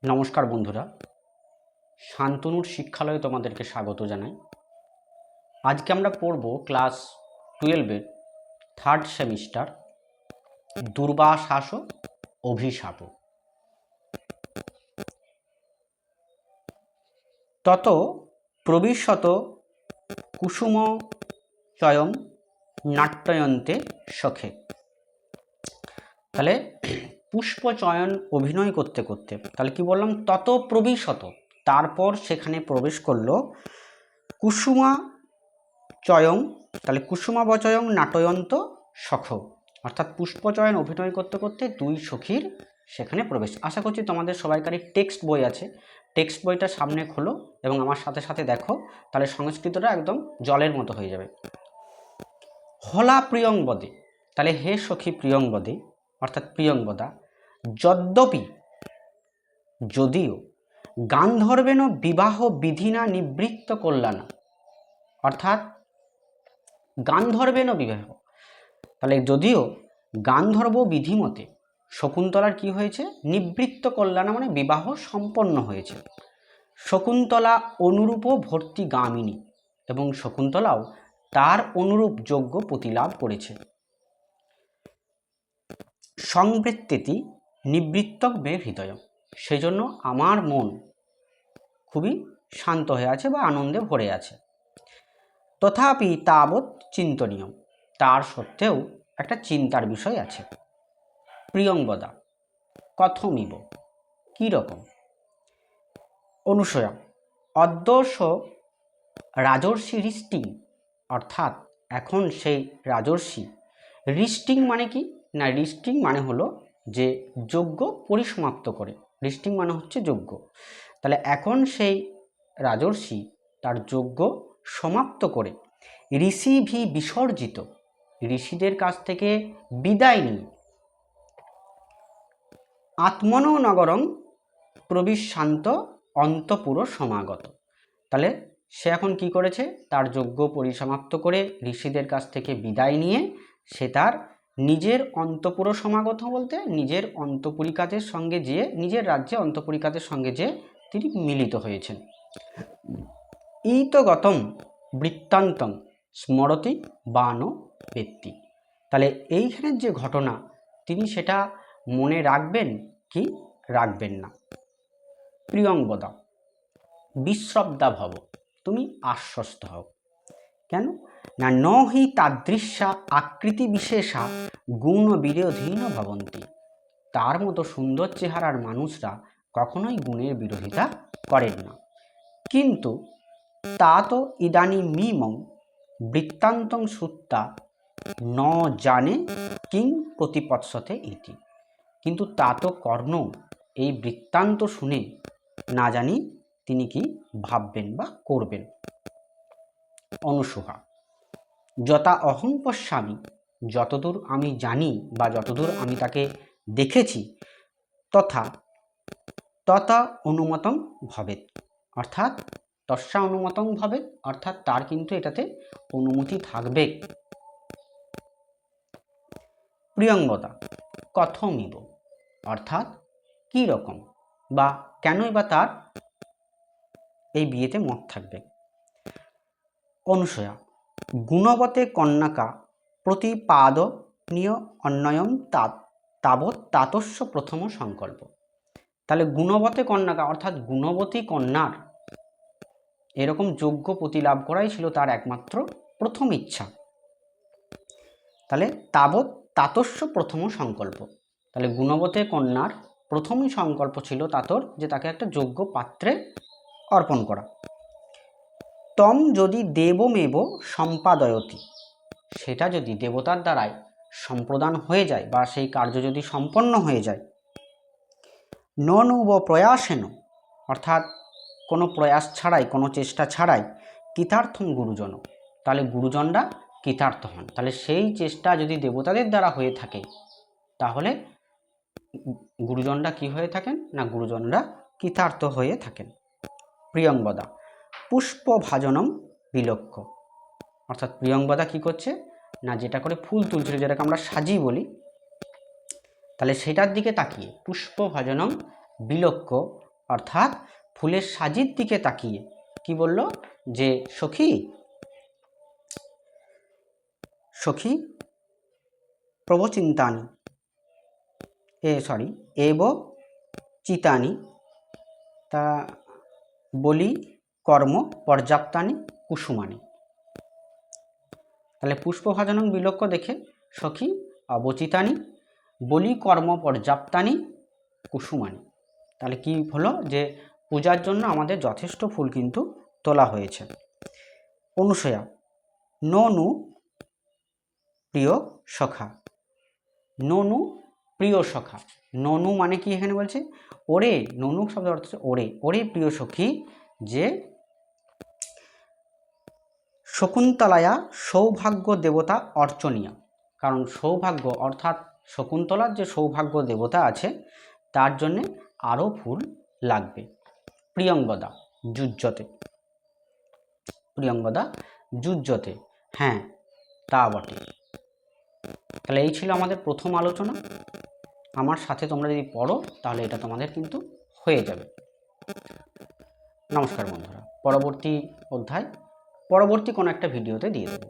নমস্কার বন্ধুরা, শান্তনুর শিক্ষালয়ে তোমাদেরকে স্বাগত জানাই। আজকে আমরা পড়ব ক্লাস 12-এর থার্ড সেমিস্টার দুর্বাশাস অভিশাপ। তত প্রবিশত কুসুম চয়ং নাট্যয়ন্তে সখে। তাহলে পুষ্পচয়ন অভিনয় করতে করতে, তাহলে কি বললাম, তত প্রবিশত, তারপর সেখানে প্রবেশ করলো কুসুমা চয়ং, তাহলে কুসুমা বচয়ং নাটয়ন্ত সখ, অর্থাৎ পুষ্পচয়ন অভিনয় করতে করতে দুই সখীর সেখানে প্রবেশ। আশা করছি তোমাদের সবাইকারই টেক্সট বই আছে, টেক্সট বইটা সামনে খোলো এবং আমার সাথে সাথে দেখো, তাহলে সংস্কৃতটা একদম জলের মতো হয়ে যাবে। হলা প্রিয়ংবদে, তাহলে হে সখী প্রিয়ংবদে অর্থাৎ প্রিয়ংবদা, যদ্যপি যদিও গান্ধর্বেন বিবাহ বিধিনা নিবৃত্ত কল্যাণা, অর্থাৎ গান্ধর্বেন বিবাহ, তাহলে যদিও গান্ধর্ব বিধিমতে শকুন্তলার কি হয়েছে, নিবৃত্ত কল্যাণ মানে বিবাহ সম্পন্ন হয়েছে। শকুন্তলা অনুরূপ ভর্তি গামিনী, এবং শকুন্তলাও তার অনুরূপ যোগ্য প্রতিলাভ করেছে। সংবৃত্তেতি নিবৃত্তক মে হৃদয়, সেজন্য আমার মন খুবই শান্ত হয়ে আছে বা আনন্দে ভরে আছে। তথাপি তাবৎ চিন্তনীয়, তার সত্ত্বেও একটা চিন্তার বিষয় আছে। প্রিয়ংবদা কথমিব, কি রকম? অনুসয়া অদ্যশ রাজর্ষি হৃষ্টিং, অর্থাৎ এখন সেই রাজর্ষি, হৃষ্টিং মানে কি না, হৃষ্টিং মানে হলো যে যজ্ঞ পরিসমাপ্ত করে, হৃষ্টিং মানে হচ্ছে যজ্ঞ। তাহলে এখন সেই রাজর্ষি তার যজ্ঞ সমাপ্ত করে ঋষিভি বিসর্জিত, ঋষিদের কাছ থেকে বিদায় নিয়ে আত্মনো নগরং প্রবিশান্ত অন্তপুর সমাগত, তাহলে সে এখন কি করেছে, তার যজ্ঞ পরিসমাপ্ত করে ঋষিদের কাছ থেকে বিদায় নিয়ে সে তার নিজের অন্তপুর সমাগত বলতে নিজের অন্তপুরিকাদের সঙ্গে যেয়ে, নিজের রাজ্যে অন্তপুরিকাদের সঙ্গে যেয়ে তিনি মিলিত হয়েছেন। ইতগতম বৃত্তান্তং স্মরতি বান ব্যক্তি, তাহলে এইখানের যে ঘটনা তিনি সেটা মনে রাখবেন কি রাখবেন না। প্রিয়ংবদা বিশ্রব্দা ভব, তুমি আশ্বস্ত হও। কেন না, নহি তাদৃশ্যা আকৃতি বিশেষা গুণ বিরোধীন ভবন্তি, তার মতো সুন্দর চেহারার মানুষরা কখনোই গুণের বিরোধিতা করেন না। কিন্তু তা তো ইদানীমিমং বৃত্তান্তং শ্রুত্বা ন জানে কিং প্রতিপৎসতে ইতি, কিন্তু তা তো কর্ণ এই বৃত্তান্ত শুনে না জানি তিনি কি ভাববেন বা করবেন। অনুসুহা যথা অহং পশ্যামি, যতদূর আমি জানি বা যতদূর আমি তাকে দেখেছি, তথা তথা অনুমতং ভবেৎ, অর্থাৎ তস্যা অনুমতং ভবেৎ, অর্থাৎ তার কিন্তু এটাতে অনুমতি থাকবে। প্রিয়ংবদা কথমিব, অর্থাৎ কি রকম বা কেনই বা তার এই বিয়েতে মত থাকবে। অনুসয়া গুণবতে কন্যাকা প্রতিপাদনীয় অন্যয়ম তাবৎ তাতস্য প্রথম সংকল্প, তাহলে গুণবতে কন্যাকা অর্থাৎ গুণবতী কন্যার এরকম যোগ্য প্রতিলাভ করাই ছিল তার একমাত্র প্রথম ইচ্ছা। তাহলে তাবৎ তাতস্য প্রথম সংকল্প, তাহলে গুণবতী কন্যার প্রথমই সংকল্প ছিল তাতর যে তাকে একটা যোগ্য পাত্রে অর্পণ করা। তম যদি দেবমেব সম্পাদয়তি, সেটা যদি দেবতার দ্বারাই সম্প্রদান হয়ে যায় বা সেই কার্য যদি সম্পন্ন হয়ে যায়। ননুব প্রয়াসেন, অর্থাৎ কোনো প্রয়াস ছাড়াই, কোনো চেষ্টা ছাড়াই, কৃতার্থম গুরুজন, তাহলে গুরুজনরা কৃতার্থ হন। তাহলে সেই চেষ্টা যদি দেবতাদের দ্বারা হয়ে থাকে তাহলে গুরুজনরা কি হয়ে থাকেন না, গুরুজনরা কৃতার্থ হয়ে থাকেন। প্রিয়ংবদা পুষ্পভাজনম বিলক্ষ, অর্থাৎ প্রিয়ংবদা কি করছে না, যেটা করে ফুল তুলছিল, যেটাকে আমরা সাজি বলি, তাহলে সেটার দিকে তাকিয়ে পুষ্পভাজনম বিলক্ষ অর্থাৎ ফুলের সাজির দিকে তাকিয়ে কি বলল যে সখী সখী প্রবচিন্তানি এব চিতানি তা বলি কর্ম পর্যাপ্তানি কুসুমানি। তাহলে পুষ্পভাজনং বিলোক্য দেখে সখী অবচিতানি বলি কর্ম পর্যাপ্তানি কুসুমানি। তাহলে কি হলো যে পূজার জন্য আমাদের যথেষ্ট ফুল কিন্তু তোলা হয়েছে। অনুসয়া ননু প্রিয় সখা, ননু প্রিয় সখা, ননু মানে কি এখানে বলছে ওরে, ননু শব্দ অর্থ হচ্ছে ওরে, ওরে প্রিয় সখী যে শকুন্তলায়া সৌভাগ্য দেবতা অর্চনীয়। কারণ সৌভাগ্য অর্থাৎ শকুন্তলার যে সৌভাগ্য দেবতা আছে তার জন্যে আরও ফুল লাগবে। প্রিয়ঙ্গদা যুজ্যতে, প্রিয়ঙ্গদা যুজ্যতে, হ্যাঁ তা বটে। তাহলে এই ছিল আমাদের প্রথম আলোচনা। আমার সাথে তোমরা যদি পড়ো তাহলে এটা তোমাদের কিন্তু হয়ে যাবে। নমস্কার বন্ধুরা, পরবর্তী অধ্যায় পরবর্তী কোনো একটা ভিডিওতে দিয়ে দেবো।